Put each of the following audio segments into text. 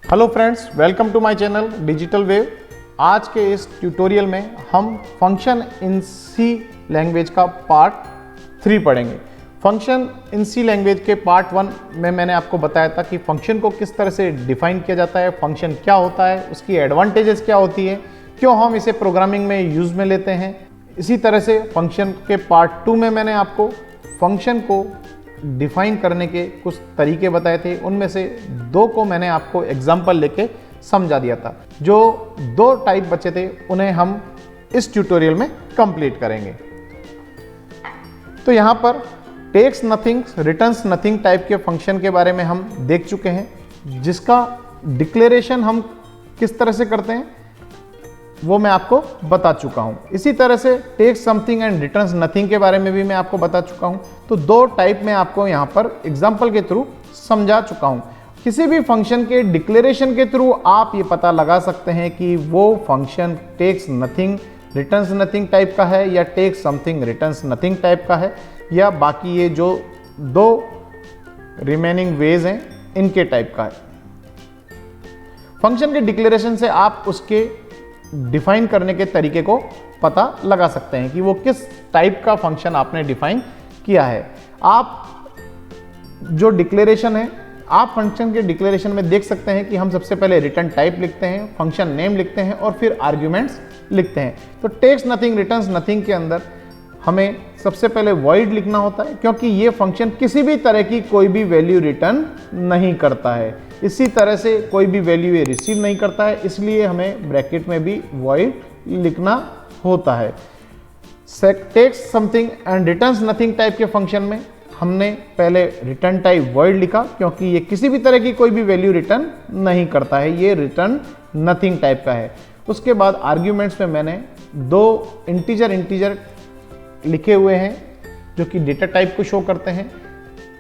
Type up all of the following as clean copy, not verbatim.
Hello friends, welcome to my channel digital wave. आज के इस ट्यूटोरियल में हम फंक्शन इन सी लैंग्वेज का पार्ट 3 पढ़ेंगे। फंक्शन इन सी लैंग्वेज के पार्ट 1 में मैंने आपको बताया था कि फंक्शन को किस तरह से डिफाइन किया जाता है, फंक्शन क्या होता है, उसकी एडवांटेजेस क्या होती है, क्यों हम इसे प्रोग्रामिंग में यूज़ में लेते हैं। इसी तरह से फंक्शन के पार्ट 2 में मैंने आपको फंक्शन को डिफाइन करने के कुछ तरीके बताए थे। उनमें से 2 को मैंने आपको एग्जाम्पल लेके समझा दिया था। जो 2 टाइप बचे थे उन्हें हम इस ट्यूटोरियल में कंप्लीट करेंगे। तो यहाँ पर takes nothing returns nothing type के फंक्शन के बारे में हम देख चुके हैं, जिसका डिक्लेरेशन हम किस तरह से करते हैं वो मैं आपको बता चुका हूं। इसी तरह से takes something and returns nothing के बारे में भी मैं आपको बता चुका हूं। तो 2 टाइप में आपको यहां पर एग्जांपल के थ्रू समझा चुका हूं। किसी भी फंक्शन के डिक्लेरेशन के थ्रू आप ये पता लगा सकते हैं कि वो function takes nothing returns nothing type का है या takes something returns nothing type का है, या बाकी ये जो 2 रिमेनिंग वेज हैं इनके टाइप का है। फंक्शन के डिक्लेरेशन से आप उसके डिफाइन करने के तरीके को पता लगा सकते हैं कि वो किस टाइप का फंक्शन आपने डिफाइन किया है। आप जो डिक्लेरेशन है, आप फंक्शन के डिक्लेरेशन में देख सकते हैं कि हम सबसे पहले रिटर्न टाइप लिखते हैं, फंक्शन नेम लिखते हैं और फिर आर्ग्यूमेंट्स लिखते हैं। तो टेक्स्ट नथिंग रिटर्न्स नथिंग के अंदर हमें सबसे पहले वॉइड लिखना होता है, क्योंकि ये फंक्शन किसी भी तरह की कोई भी वैल्यू रिटर्न नहीं करता है। इसी तरह से कोई भी वैल्यू ये रिसीव नहीं करता है, इसलिए हमें ब्रैकेट में भी वॉइड लिखना होता है। Text something and returns nothing type के फंक्शन में हमने पहले रिटर्न टाइप वॉइड लिखा, क्योंकि ये किसी भी तरह की कोई भी वैल्यू रिटर्न नहीं करता है, ये रिटर्न नथिंग टाइप का है। उसके बाद आर्ग्यूमेंट्स में मैंने 2 इंटीजर लिखे हुए हैं जो कि डेटा टाइप को शो करते हैं।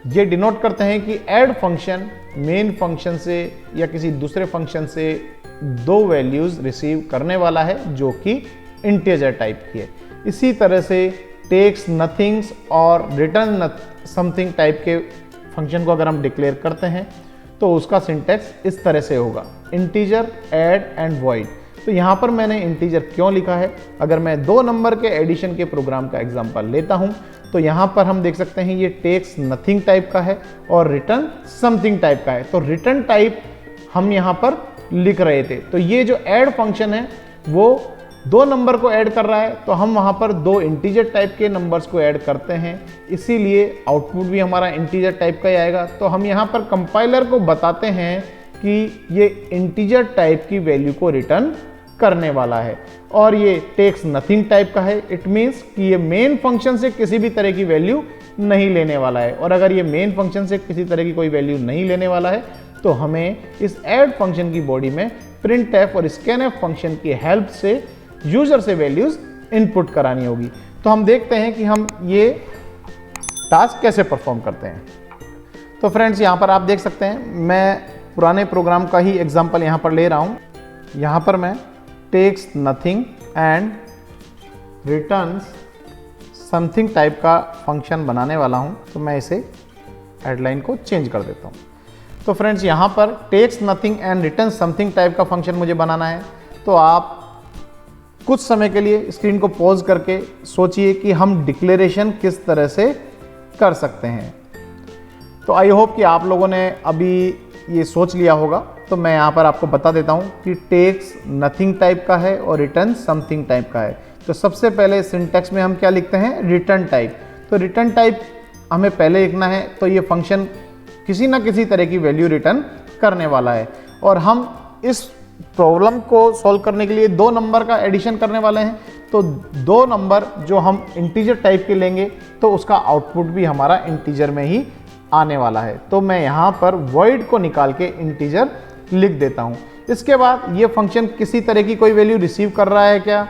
ये डिनोट करते हैं कि ऐड फंक्शन मेन फंक्शन से या किसी दूसरे फंक्शन से 2 वैल्यूज रिसीव करने वाला है जो कि इंटीजर टाइप की है। इसी तरह से टेक्स नथिंग्स और रिटर्न समथिंग टाइप के फंक्शन को अगर हम डिक्लेयर करते हैं तो उसका सिंटैक्स इस तरह से होगा, इंटीजर ऐड एंड वॉइड। तो यहाँ पर मैंने इंटीजर क्यों लिखा है? अगर मैं 2 नंबर के एडिशन के प्रोग्राम का एग्जांपल लेता हूँ तो यहाँ पर हम देख सकते हैं ये टेक्स नथिंग टाइप का है और रिटर्न समथिंग टाइप का है। तो रिटर्न टाइप हम यहाँ पर लिख रहे थे। तो ये जो ऐड फंक्शन है वो 2 नंबर को ऐड कर रहा है, तो हम वहाँ पर 2 इंटीजर टाइप के नंबर्स को ऐड करते हैं, इसीलिए आउटपुट भी हमारा इंटीजर टाइप का ही आएगा। तो हम यहाँ पर कंपाइलर को बताते हैं कि ये इंटीजर टाइप की वैल्यू को रिटर्न करने वाला है और ये टेक्स नथिंग टाइप का है। इट मीन्स कि ये मेन फंक्शन से किसी भी तरह की वैल्यू नहीं लेने वाला है, और अगर ये मेन फंक्शन से किसी तरह की कोई वैल्यू नहीं लेने वाला है तो हमें इस ऐड फंक्शन की बॉडी में प्रिंटफ और स्कैनफ फंक्शन की हेल्प से यूजर से वैल्यूज इनपुट करानी होगी। तो हम देखते हैं कि हम ये टास्क कैसे परफॉर्म करते हैं। तो फ्रेंड्स, यहाँ पर आप देख सकते हैं मैं पुराने प्रोग्राम का ही एग्जाम्पल यहाँ पर ले रहा हूँ। यहाँ पर मैं takes nothing and returns something type का फंक्शन बनाने वाला हूं, तो मैं इसे हेडलाइन को चेंज कर देता हूं। तो फ्रेंड्स, यहां पर takes nothing and return something type का फंक्शन मुझे बनाना है। तो आप कुछ समय के लिए स्क्रीन को पॉज करके सोचिए कि हम डिक्लेरेशन किस तरह से कर सकते हैं। तो आई होप कि आप लोगों ने अभी ये सोच लिया होगा। तो मैं यहाँ पर आपको बता देता हूँ कि टेक्स नथिंग टाइप का है और रिटर्न समथिंग टाइप का है। तो सबसे पहले सिंटैक्स में हम क्या लिखते हैं? Return type. तो रिटर्न टाइप हमें पहले लिखना है, तो ये फंक्शन किसी ना किसी तरह की वैल्यू रिटर्न करने वाला है, और हम इस प्रॉब्लम को सॉल्व करने के लिए 2 नंबर का एडिशन करने वाले हैं। तो 2 नंबर जो हम इंटीजर टाइप के लेंगे तो उसका आउटपुट भी हमारा इंटीजर में ही आने वाला है। तो मैं यहाँ पर वॉइड को निकाल के इंटीजर लिख देता हूँ। इसके बाद ये फंक्शन किसी तरह की कोई वैल्यू रिसीव कर रहा है क्या?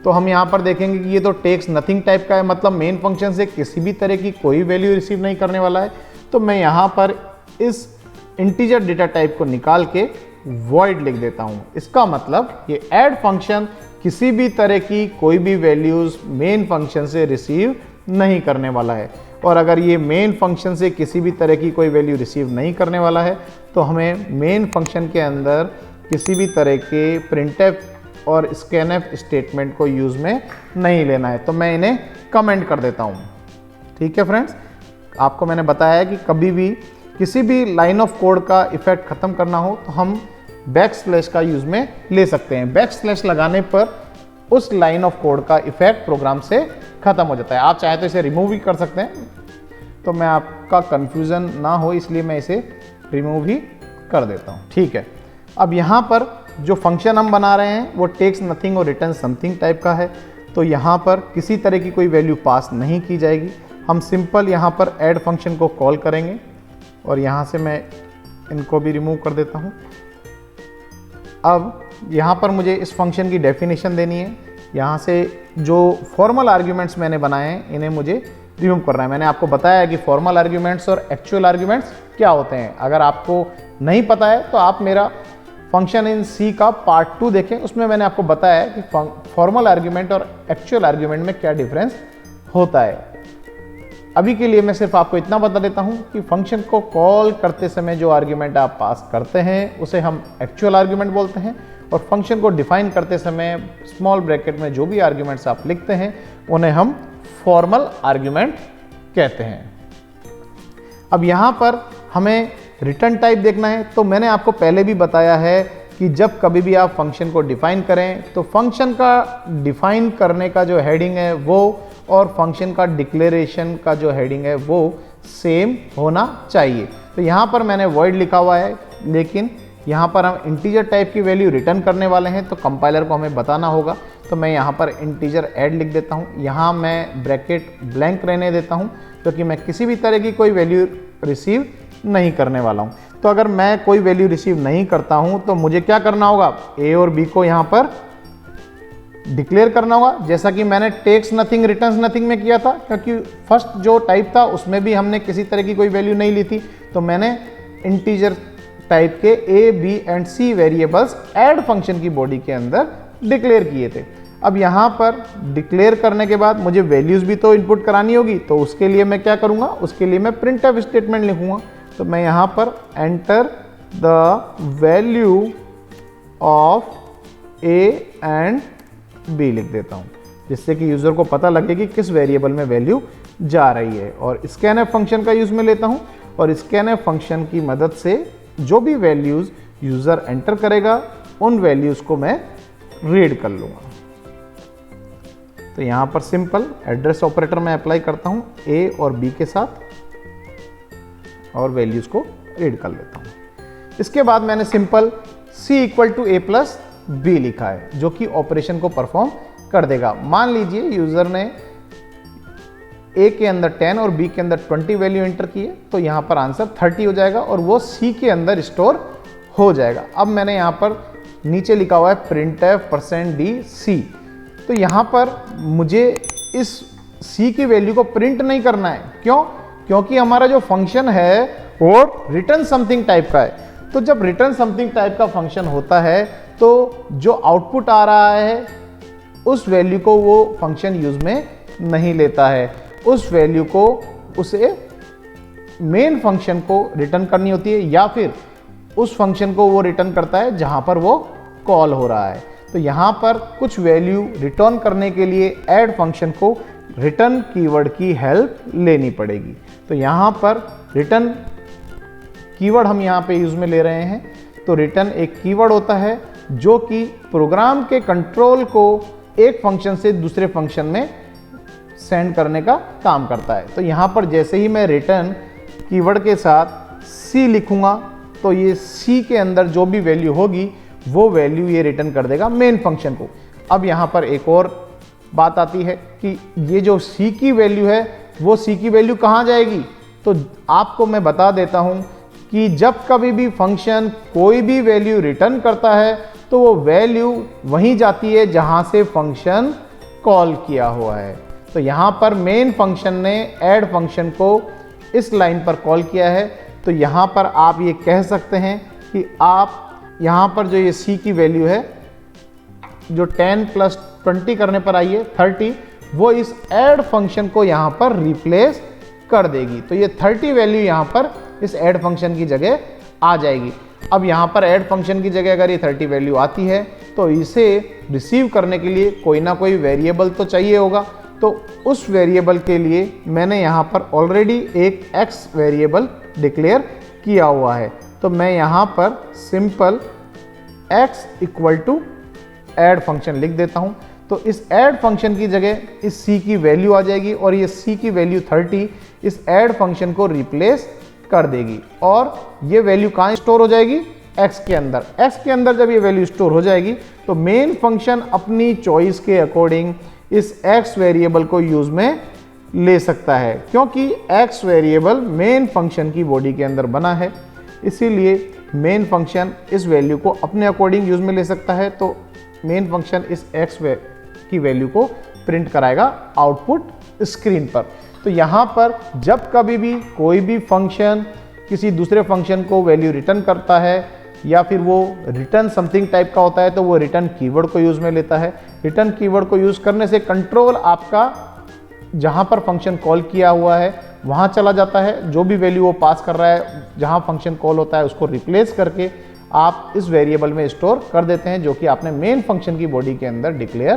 तो हम यहाँ पर देखेंगे कि ये तो टेक्स नथिंग टाइप का है, मतलब मेन फंक्शन से किसी भी तरह की कोई वैल्यू रिसीव नहीं करने वाला है। तो मैं यहाँ पर इस इंटीजर डेटा टाइप को निकाल के वॉइड लिख देता हूँ। इसका मतलब ये ऐड फंक्शन किसी भी तरह की कोई भी वैल्यूज मेन फंक्शन से रिसीव नहीं करने वाला है, और अगर ये मेन फंक्शन से किसी भी तरह की कोई वैल्यू रिसीव नहीं करने वाला है तो हमें मेन फंक्शन के अंदर किसी भी तरह के प्रिंटफ और स्कैनफ स्टेटमेंट को यूज़ में नहीं लेना है। तो मैं इन्हें कमेंट कर देता हूँ। ठीक है फ्रेंड्स, आपको मैंने बताया है कि कभी भी किसी भी लाइन ऑफ कोड का इफेक्ट ख़त्म करना हो तो हम बैक स्लैश का यूज़ में ले सकते हैं। बैक स्लैश लगाने पर उस लाइन ऑफ कोड का इफेक्ट प्रोग्राम से ख़त्म हो जाता है। आप चाहे तो इसे रिमूव भी कर सकते हैं, तो मैं आपका कन्फ्यूज़न ना हो इसलिए मैं इसे रिमूव ही कर देता हूँ। ठीक है, अब यहाँ पर जो फंक्शन हम बना रहे हैं वो टेक्स नथिंग और रिटर्न समथिंग टाइप का है। तो यहाँ पर किसी तरह की कोई वैल्यू पास नहीं की जाएगी। हम सिंपल यहाँ पर ऐड फंक्शन को कॉल करेंगे और यहाँ से मैं इनको भी रिमूव कर देता हूँ। अब यहाँ पर मुझे इस फंक्शन की डेफिनेशन देनी है। यहाँ से जो फॉर्मल आर्ग्यूमेंट्स मैंने बनाए हैं इन्हें मुझे रिमूव करना है। मैंने आपको बताया है कि फॉर्मल आर्ग्यूमेंट्स और एक्चुअल आर्ग्यूमेंट्स क्या होते हैं। अगर आपको नहीं पता है तो आप मेरा फंक्शन इन सी का पार्ट 2 देखें, उसमें मैंने आपको बताया है कि फॉर्मल आर्ग्यूमेंट और एक्चुअल आर्ग्यूमेंट में क्या डिफरेंस होता है। अभी के लिए मैं सिर्फ आपको इतना बता देता हूं कि फंक्शन को कॉल करते समय जो आर्ग्यूमेंट आप पास करते हैं उसे हम एक्चुअल आर्ग्यूमेंट बोलते हैं, और फंक्शन को डिफाइन करते समय स्मॉल ब्रैकेट में जो भी आर्ग्यूमेंट्स आप लिखते हैं उन्हें हम फॉर्मल आर्ग्यूमेंट कहते हैं। अब यहाँ पर हमें रिटर्न टाइप देखना है। तो मैंने आपको पहले भी बताया है कि जब कभी भी आप फंक्शन को डिफाइन करें तो फंक्शन का डिफाइन करने का जो हेडिंग है वो और फंक्शन का डिक्लेरेशन का जो हेडिंग है वो सेम होना चाहिए। तो यहाँ पर मैंने वॉइड लिखा हुआ है, लेकिन यहाँ पर हम इंटीजर टाइप की वैल्यू रिटर्न करने वाले हैं, तो कंपाइलर को हमें बताना होगा। तो मैं यहाँ पर इंटीजर ऐड लिख देता हूँ। यहाँ मैं ब्रैकेट ब्लैंक रहने देता हूँ क्योंकि मैं किसी भी तरह की कोई वैल्यू रिसीव नहीं करने वाला हूँ। तो अगर मैं कोई वैल्यू रिसीव नहीं करता हूँ तो मुझे क्या करना होगा, ए और बी को यहाँ पर डिक्लेयर करना होगा, जैसा कि मैंने टेक्स नथिंग रिटर्न्स नथिंग में किया था। क्योंकि फर्स्ट जो टाइप था उसमें भी हमने किसी तरह की कोई वैल्यू नहीं ली थी, तो मैंने इंटीजर टाइप के a b and c variables add function की बॉडी के अंदर डिक्लेयर किए थे। अब यहाँ पर डिक्लेयर करने के बाद मुझे वैल्यूज़ भी तो इनपुट करानी होगी, तो उसके लिए मैं क्या करूँगा, उसके लिए मैं प्रिंटफ स्टेटमेंट लिखूँगा। तो मैं यहाँ पर enter the value of a and b लिख देता हूँ, जिससे कि यूज़र को पता लगे कि किस वेरिएबल में वैल्यू जा रही है। और स्कैनफ फंक्शन का यूज़ में लेता हूँ, और स्कैनफ फंक्शन की मदद से जो भी वैल्यूज़ यूज़र एंटर करेगा उन वैल्यूज़ को मैं रीड कर लूँगा। तो यहाँ पर सिंपल एड्रेस ऑपरेटर मैं अप्लाई करता हूँ ए और बी के साथ, और वैल्यूज़ को रीड कर लेता हूँ। इसके बाद मैंने simple c equal to a plus b लिखा है, जो कि ऑपरेशन को परफॉर्म कर देगा। मान लीजिए यूज़र ने ए के अंदर 10 और बी के अंदर 20 वैल्यू एंटर की है, तो यहाँ पर आंसर 30 हो जाएगा और वो सी के अंदर स्टोर हो जाएगा। अब मैंने यहाँ पर नीचे लिखा हुआ है printf%d_c। तो यहाँ पर मुझे इस सी की वैल्यू को प्रिंट नहीं करना है। क्यों? क्योंकि हमारा जो फंक्शन है वो रिटर्न समथिंग टाइप का है। तो जब रिटर्न समथिंग टाइप का फंक्शन होता है तो जो आउटपुट आ रहा है उस वैल्यू को वो फंक्शन यूज में नहीं लेता है। उस वैल्यू को उसे मेन फंक्शन को रिटर्न करनी होती है, या फिर उस फंक्शन को वो रिटर्न करता है जहां पर वो कॉल हो रहा है। तो यहाँ पर कुछ वैल्यू रिटर्न करने के लिए ऐड फंक्शन को रिटर्न कीवर्ड की हेल्प लेनी पड़ेगी। तो यहाँ पर रिटर्न कीवर्ड हम यहाँ पे यूज में ले रहे हैं। तो रिटर्न एक कीवर्ड होता है जो कि प्रोग्राम के कंट्रोल को एक फंक्शन से दूसरे फंक्शन में सेंड करने का काम करता है। तो यहाँ पर जैसे ही मैं रिटर्न कीवर्ड के साथ सी लिखूंगा तो ये सी के अंदर जो भी वैल्यू होगी वो वैल्यू ये रिटर्न कर देगा मेन फंक्शन को। अब यहाँ पर एक और बात आती है कि ये जो सी की वैल्यू है वो सी की वैल्यू कहाँ जाएगी। तो आपको मैं बता देता हूँ कि जब कभी भी फंक्शन कोई भी वैल्यू रिटर्न करता है तो वो वैल्यू वहीं जाती है जहाँ से फंक्शन कॉल किया हुआ है। तो यहाँ पर मेन फंक्शन ने ऐड फंक्शन को इस लाइन पर कॉल किया है। तो यहाँ पर आप ये कह सकते हैं कि आप यहाँ पर जो ये सी की वैल्यू है जो 10 + 20 करने पर आई है 30, वो इस ऐड फंक्शन को यहाँ पर रिप्लेस कर देगी। तो ये 30 वैल्यू यहाँ पर इस ऐड फंक्शन की जगह आ जाएगी। अब यहाँ पर ऐड फंक्शन की जगह अगर ये 30 वैल्यू आती है तो इसे रिसीव करने के लिए कोई ना कोई वेरिएबल तो चाहिए होगा। तो उस वेरिएबल के लिए मैंने यहाँ पर ऑलरेडी एक x वेरिएबल डिक्लेयर किया हुआ है। तो मैं यहाँ पर simple x equal to add function लिख देता हूँ। तो इस ऐड फंक्शन की जगह इस c की वैल्यू आ जाएगी और ये c की वैल्यू 30 इस ऐड फंक्शन को रिप्लेस कर देगी और ये वैल्यू कहाँ स्टोर हो जाएगी, x के अंदर। x के अंदर जब ये वैल्यू स्टोर हो जाएगी तो मेन फंक्शन अपनी चॉइस के अकॉर्डिंग इस x वेरिएबल को यूज में ले सकता है, क्योंकि x वेरिएबल मेन फंक्शन की बॉडी के अंदर बना है, इसीलिए मेन फंक्शन इस वैल्यू को अपने अकॉर्डिंग यूज में ले सकता है। तो मेन फंक्शन इस x की वैल्यू को प्रिंट कराएगा आउटपुट स्क्रीन पर। तो यहाँ पर जब कभी भी कोई भी फंक्शन किसी दूसरे फंक्शन को वैल्यू रिटर्न करता है या फिर वो रिटर्न समथिंग टाइप का होता है तो वो रिटर्न कीवर्ड को यूज़ में लेता है। रिटर्न कीवर्ड को यूज़ करने से कंट्रोल आपका जहाँ पर फंक्शन कॉल किया हुआ है वहाँ चला जाता है। जो भी वैल्यू वो पास कर रहा है जहाँ फंक्शन कॉल होता है उसको रिप्लेस करके आप इस वेरिएबल में स्टोर कर देते हैं, जो कि आपने मेन फंक्शन की बॉडी के अंदर डिक्लेयर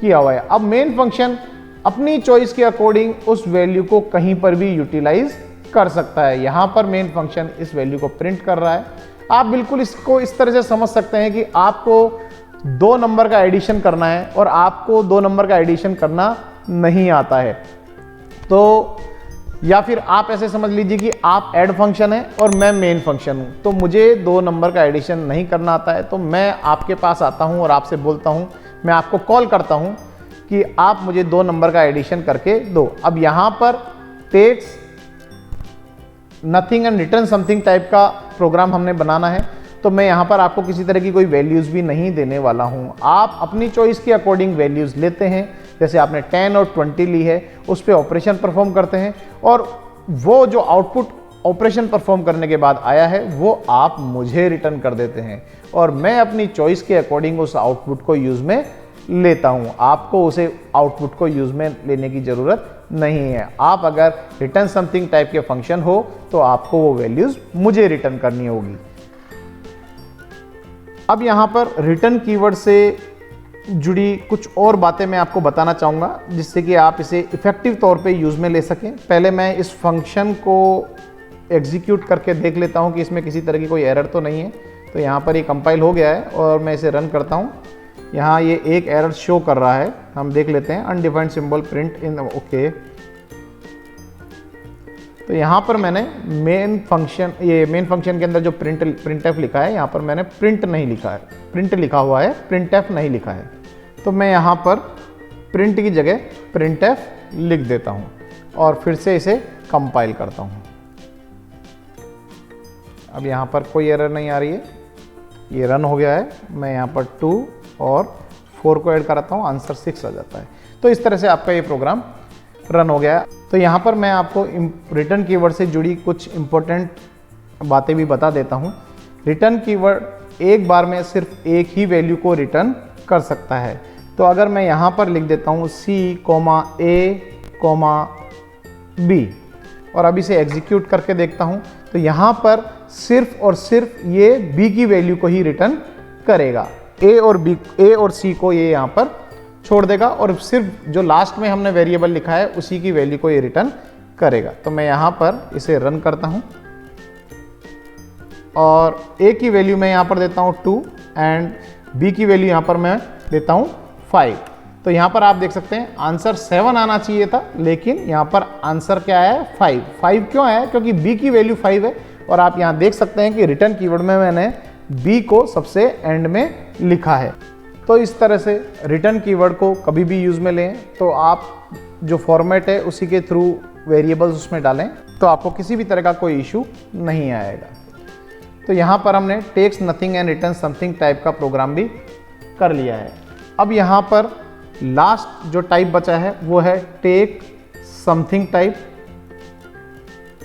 किया हुआ है। अब मेन फंक्शन अपनी चॉइस के अकॉर्डिंग उस वैल्यू को कहीं पर भी यूटिलाइज कर सकता है। यहाँ पर मेन फंक्शन इस वैल्यू को प्रिंट कर रहा है। आप बिल्कुल इसको इस तरह से समझ सकते हैं कि आपको 2 नंबर का एडिशन करना है और आपको 2 नंबर का एडिशन करना नहीं आता है, तो या फिर आप ऐसे समझ लीजिए कि आप ऐड फंक्शन है और मैं मेन फंक्शन हूँ, तो मुझे 2 नंबर का एडिशन नहीं करना आता है। तो मैं आपके पास आता हूँ और आपसे बोलता हूँ, मैं आपको कॉल करता हूँ कि आप मुझे 2 नंबर का एडिशन करके दो। अब यहाँ पर takes nothing and return something type का प्रोग्राम हमने बनाना है, तो मैं यहाँ पर आपको किसी तरह की कोई वैल्यूज़ भी नहीं देने वाला हूँ। आप अपनी चॉइस के अकॉर्डिंग वैल्यूज़ लेते हैं, जैसे आपने 10 और 20 ली है, उस पर ऑपरेशन परफॉर्म करते हैं और वो जो आउटपुट ऑपरेशन परफॉर्म करने के बाद आया है वो आप मुझे रिटर्न कर देते हैं और मैं अपनी चॉइस के अकॉर्डिंग उस आउटपुट को यूज़ में लेता हूँ। आपको उसे आउटपुट को यूज़ में लेने की ज़रूरत नहीं है। आप अगर रिटर्न समथिंग टाइप के फंक्शन हो तो आपको वो वैल्यूज़ मुझे रिटर्न करनी होगी। अब यहाँ पर रिटर्न कीवर्ड से जुड़ी कुछ और बातें मैं आपको बताना चाहूँगा जिससे कि आप इसे इफ़ेक्टिव तौर पे यूज़ में ले सकें। पहले मैं इस फंक्शन को एग्जीक्यूट करके देख लेता हूँ कि इसमें किसी तरह की कोई एरर तो नहीं है। तो यहाँ पर ये कंपाइल हो गया है और मैं इसे रन करता हूँ। यहाँ ये एक एरर शो कर रहा है, हम देख लेते हैं, undefined symbol print in okay. तो यहाँ पर मैंने मेन फंक्शन के अंदर जो प्रिंटएफ लिखा है, यहाँ पर मैंने प्रिंट नहीं लिखा है, प्रिंट लिखा हुआ है, प्रिंटएफ नहीं लिखा है। तो मैं यहाँ पर प्रिंट की जगह प्रिंटएफ लिख देता हूँ और फिर से इसे कंपाइल करता हूँ। अब यहाँ पर कोई एरर नहीं आ रही है, ये रन हो गया है। मैं यहाँ पर 2 और 4 को ऐड कराता हूँ, आंसर 6 आ जाता है। तो इस तरह से आपका ये प्रोग्राम रन हो गया। तो यहाँ पर मैं आपको रिटर्न कीवर्ड से जुड़ी कुछ इंपॉर्टेंट बातें भी बता देता हूँ। रिटर्न कीवर्ड एक बार में सिर्फ एक ही वैल्यू को रिटर्न कर सकता है। तो अगर मैं यहाँ पर लिख देता हूँ C, A, B और अब इसे एग्जीक्यूट करके देखता हूँ तो यहाँ पर सिर्फ और सिर्फ ये B की वैल्यू को ही रिटर्न करेगा। A और C को ये यहाँ पर छोड़ देगा और सिर्फ जो लास्ट में हमने वेरिएबल लिखा है उसी की वैल्यू को ये रिटर्न करेगा। तो मैं यहाँ पर इसे रन करता हूँ और A की वैल्यू मैं यहाँ पर देता हूँ 2 एंड B की वैल्यू यहाँ पर मैं देता हूँ 5। तो यहाँ पर आप देख सकते हैं आंसर 7 आना चाहिए था, लेकिन यहाँ पर आंसर क्या है 5। 5 क्यों है? क्योंकि B की वैल्यू 5 है और आप यहाँ देख सकते हैं कि रिटर्न कीवर्ड में मैंने B को सबसे एंड में लिखा है। तो इस तरह से रिटर्न कीवर्ड को कभी भी यूज़ में लें तो आप जो फॉर्मेट है उसी के थ्रू वेरिएबल्स उसमें डालें तो आपको किसी भी तरह का कोई इशू नहीं आएगा। तो यहाँ पर हमने takes nothing and return something type का प्रोग्राम भी कर लिया है। अब यहाँ पर लास्ट जो टाइप बचा है वो है टेक समथिंग टाइप।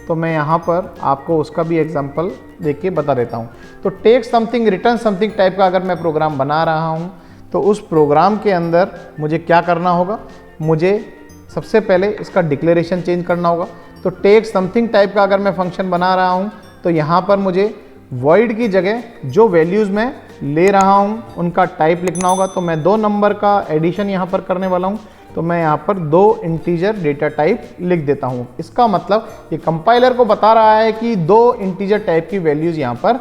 तो मैं यहाँ पर आपको उसका भी एग्जांपल देख के बता देता हूँ। तो take something return something type का अगर मैं प्रोग्राम बना रहा हूँ तो उस प्रोग्राम के अंदर मुझे क्या करना होगा, मुझे सबसे पहले इसका डिक्लेरेशन चेंज करना होगा। तो टेक समथिंग टाइप का अगर मैं फंक्शन बना रहा हूँ तो यहाँ पर मुझे वॉइड की जगह जो वैल्यूज़ मैं ले रहा हूँ उनका टाइप लिखना होगा। तो मैं 2 नंबर का एडिशन यहाँ पर करने वाला हूँ, तो मैं यहाँ पर 2 इंटीजर डेटा टाइप लिख देता हूँ। इसका मतलब ये कंपाइलर को बता रहा है कि 2 इंटीजर टाइप की वैल्यूज़ यहाँ पर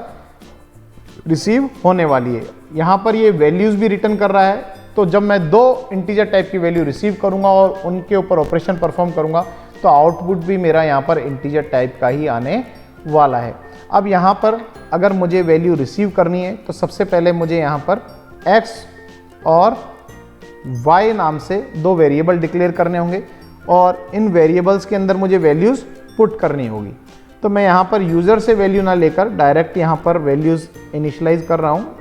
रिसीव होने वाली है। यहाँ पर ये वैल्यूज़ भी रिटर्न कर रहा है। तो जब मैं 2 इंटीजर टाइप की वैल्यू रिसीव करूँगा और उनके ऊपर ऑपरेशन परफॉर्म करूँगा तो आउटपुट भी मेरा यहाँ पर इंटीजर टाइप का ही आने वाला है। अब यहाँ पर अगर मुझे वैल्यू रिसीव करनी है तो सबसे पहले मुझे यहाँ पर x और y नाम से 2 वेरिएबल डिक्लेयर करने होंगे और इन वेरिएबल्स के अंदर मुझे वैल्यूज़ पुट करनी होगी। तो मैं यहाँ पर यूज़र से वैल्यू ना लेकर डायरेक्ट यहाँ पर वैल्यूज़ इनिशियलाइज कर रहा हूँ,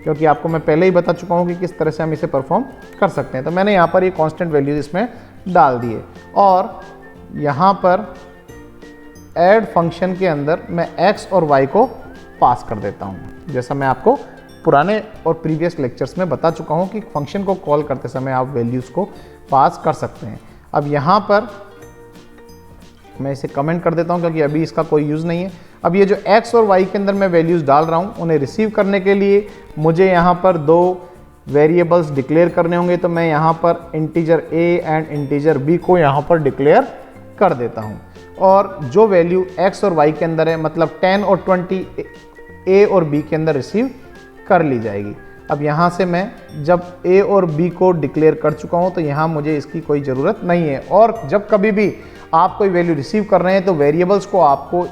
क्योंकि आपको मैं पहले ही बता चुका हूँ कि किस तरह से हम इसे परफॉर्म कर सकते हैं। तो मैंने यहाँ पर ये कांस्टेंट वैल्यूज इसमें डाल दिए और यहाँ पर ऐड फंक्शन के अंदर मैं x और y को पास कर देता हूँ। जैसा मैं आपको पुराने और प्रीवियस लेक्चर्स में बता चुका हूँ कि फंक्शन को कॉल करते समय आप वैल्यूज़ को पास कर सकते हैं। अब यहाँ पर मैं इसे कमेंट कर देता हूँ क्योंकि अभी इसका कोई यूज़ नहीं है। अब ये जो x और y के अंदर मैं वैल्यूज़ डाल रहा हूँ उन्हें रिसीव करने के लिए मुझे यहाँ पर 2 वेरिएबल्स डिक्लेयर करने होंगे। तो मैं यहाँ पर integer a and integer b को यहाँ पर डिक्लेयर कर देता हूँ और जो वैल्यू x और y के अंदर है मतलब 10 और 20 a और b के अंदर रिसीव कर ली जाएगी। अब यहाँ से मैं जब a और b को डिक्लेयर कर चुका हूँ तो यहाँ मुझे इसकी कोई ज़रूरत नहीं है। और जब कभी भी आप कोई वैल्यू रिसीव कर रहे हैं तो वेरिएबल्स को आपको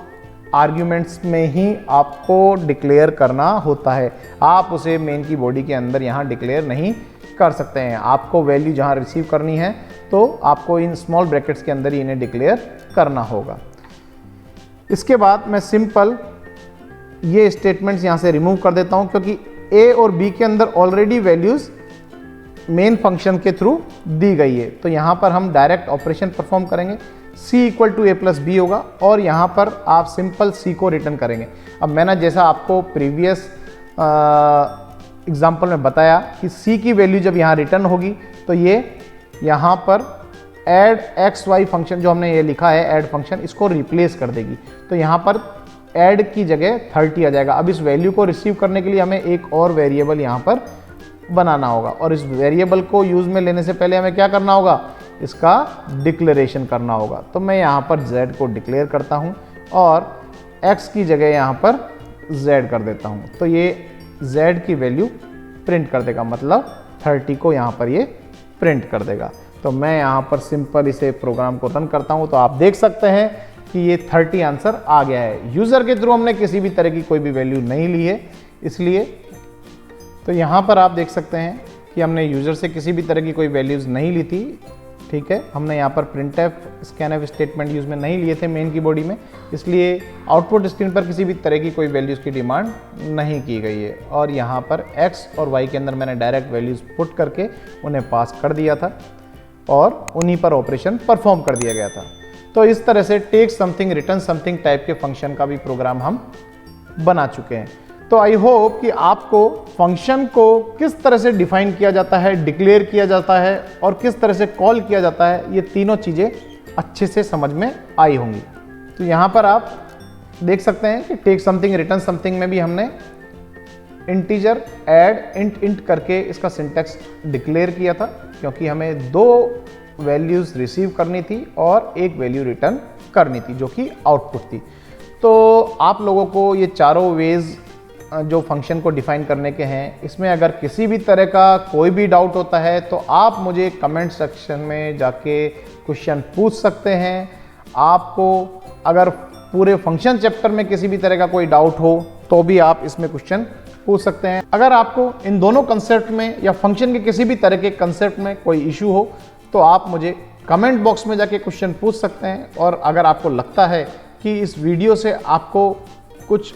आर्ग्यूमेंट्स में ही आपको डिक्लेयर करना होता है। आप उसे मेन की बॉडी के अंदर यहाँ डिक्लेयर नहीं कर सकते हैं। आपको वैल्यू जहाँ रिसीव करनी है तो आपको इन स्मॉल ब्रैकेट्स के अंदर ही इन्हें डिक्लेयर करना होगा। इसके बाद मैं सिंपल ये स्टेटमेंट्स यहाँ से रिमूव कर देता हूँ क्योंकि a और b के अंदर ऑलरेडी वैल्यूज़ मेन फंक्शन के थ्रू दी गई है। तो यहाँ पर हम डायरेक्ट ऑपरेशन परफॉर्म करेंगे, c equal to a plus b होगा और यहाँ पर आप सिंपल c को रिटर्न करेंगे। अब मैंने जैसा आपको प्रीवियस एग्जाम्पल में बताया कि c की वैल्यू जब यहाँ रिटर्न होगी तो ये यहाँ पर ऐड एक्स वाई फंक्शन जो हमने ये लिखा है ऐड फंक्शन, इसको रिप्लेस कर देगी। तो यहाँ पर ऐड की जगह 30 आ जाएगा। अब इस वैल्यू को रिसीव करने के लिए हमें एक और वेरिएबल यहाँ पर बनाना होगा और इस वेरिएबल को यूज़ में लेने से पहले हमें क्या करना होगा, इसका डिक्लेरेशन करना होगा। तो मैं यहाँ पर z को डिक्लेयर करता हूँ और x की जगह यहाँ पर z कर देता हूँ। तो ये z की वैल्यू प्रिंट कर देगा, मतलब 30 को यहाँ पर ये प्रिंट कर देगा। तो मैं यहाँ पर सिंपल इसे प्रोग्राम को रन करता हूँ तो आप देख सकते हैं कि ये 30 आंसर आ गया है। यूज़र के थ्रू हमने किसी भी तरह की कोई भी वैल्यू नहीं ली है इसलिए। तो यहाँ पर आप देख सकते हैं कि हमने यूज़र से किसी भी तरह की कोई वैल्यूज़ नहीं ली थी, ठीक है। हमने यहाँ पर प्रिंटफ स्कैनफ स्टेटमेंट यूज़ में नहीं लिए थे मेन की बॉडी में, इसलिए आउटपुट स्क्रीन पर किसी भी तरह की कोई वैल्यूज़ की डिमांड नहीं की गई है। और यहाँ पर x और y के अंदर मैंने डायरेक्ट वैल्यूज़ पुट करके उन्हें पास कर दिया था और उन्हीं पर ऑपरेशन परफॉर्म कर दिया गया था। तो इस तरह से take something return something type के फंक्शन का भी प्रोग्राम हम बना चुके हैं। तो आई होप कि आपको फंक्शन को किस तरह से डिफाइन किया जाता है, डिक्लेयर किया जाता है और किस तरह से कॉल किया जाता है, ये तीनों चीज़ें अच्छे से समझ में आई होंगी। तो यहाँ पर आप देख सकते हैं कि टेक समथिंग रिटर्न समथिंग में भी हमने इंटीजर ऐड इंट करके इसका सिंटैक्स डिक्लेयर किया था, क्योंकि हमें 2 वैल्यूज़ रिसीव करनी थी और एक वैल्यू रिटर्न करनी थी जो कि आउटपुट थी। तो आप लोगों को ये चारों वेज जो फंक्शन को डिफाइन करने के हैं, इसमें अगर किसी भी तरह का कोई भी डाउट होता है तो आप मुझे कमेंट सेक्शन में जाके क्वेश्चन पूछ सकते हैं। आपको अगर पूरे फंक्शन चैप्टर में किसी भी तरह का कोई डाउट हो तो भी आप इसमें क्वेश्चन पूछ सकते हैं। अगर आपको इन दोनों कंसेप्ट में या फंक्शन के किसी भी तरह के कंसेप्ट में कोई इशू हो तो आप मुझे कमेंट बॉक्स में जाके क्वेश्चन पूछ सकते हैं। और अगर आपको लगता है कि इस वीडियो से आपको कुछ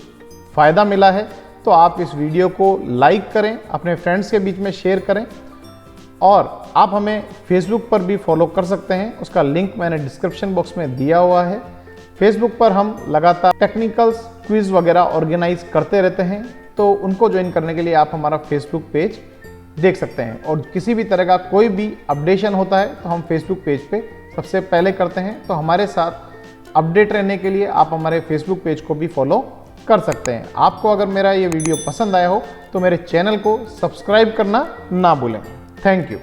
फ़ायदा मिला है तो आप इस वीडियो को लाइक करें, अपने फ्रेंड्स के बीच में शेयर करें और आप हमें फेसबुक पर भी फॉलो कर सकते हैं। उसका लिंक मैंने डिस्क्रिप्शन बॉक्स में दिया हुआ है। फेसबुक पर हम लगातार टेक्निकल्स क्विज़ वगैरह ऑर्गेनाइज करते रहते हैं, तो उनको ज्वाइन करने के लिए आप हमारा फेसबुक पेज देख सकते हैं। और किसी भी तरह का कोई भी अपडेशन होता है तो हम फेसबुक पेज पे सबसे पहले करते हैं। तो हमारे साथ अपडेट रहने के लिए आप हमारे फेसबुक पेज को भी फॉलो कर सकते हैं। आपको अगर मेरा ये वीडियो पसंद आया हो तो मेरे चैनल को सब्सक्राइब करना ना भूलें। Thank you.